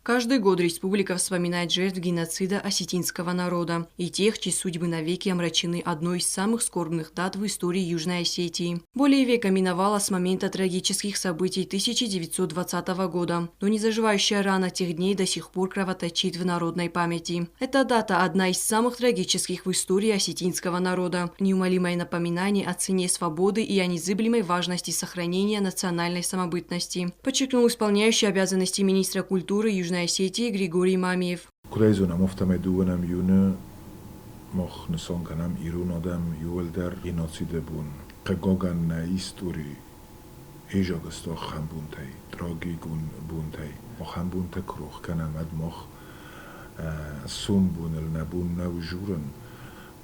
Каждый год республика вспоминает жертв геноцида осетинского народа и тех, чьи судьбы навеки омрачены одной из самых скорбных дат в истории Южной Осетии. Более века миновало с момента трагических событий 1920 года, но незаживающая рана тех дней до сих пор кровоточит в народной памяти. Эта дата – одна из самых трагических в истории осетинского народа, неумолимое напоминание о цене свободы и о незыблемой важности сохранения национальной самобытности, подчеркнул исполняющий обязанности министра культуры Южной Осетии Григорий Мамиев.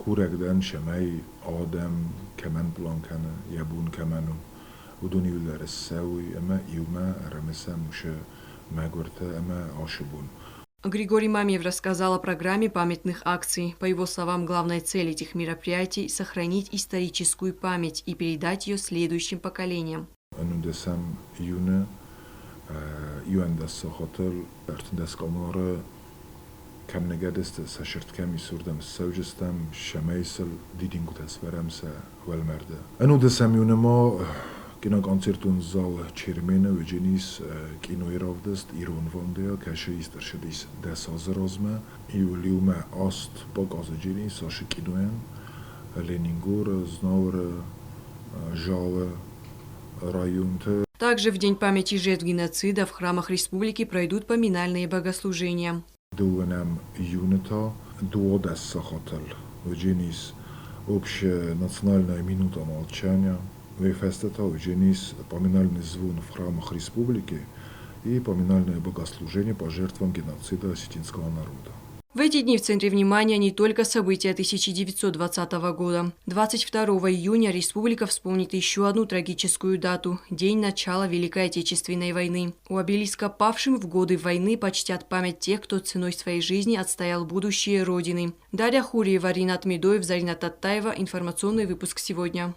Kurekden şemey Adem kemen blankana yabun kemanu uduniler sewi ama yuma рамеса муше магурта ama ашибун. Григорий Мамиев рассказал о программе памятных акций. По его словам, главная цель этих мероприятий – сохранить историческую память и передать ее следующим поколениям. Kam negadeste sa shirtkami surdam saujistam shamaysel didingu tasveramsa velmerde. Anu desam yunemo kino koncertun zal çirmene ve jenis kino iravdest irun vondeo kaşı isterşedis desazrozma iuliume ast bagaze jenis aşı kinoen Leningur znor Java районте. Также в День памяти жертв геноцида в храмах республики пройдут поминальные богослужения. Dönem юнита duodes sahatel Eugenis общая национальная минута молчания Вефестета Eugenis поминальный звон в храмах республики и поминальное богослужение по жертвам геноцида осетинского народа. В эти дни в центре внимания не только события 1920 года. 22 июня республика вспомнит еще одну трагическую дату – день начала Великой Отечественной войны. У обелиска павшим в годы войны почтят память тех, кто ценой своей жизни отстоял будущее Родины. Дарья Хуриева, Ринат Медоев, Зарина Таттаева. Информационный выпуск сегодня.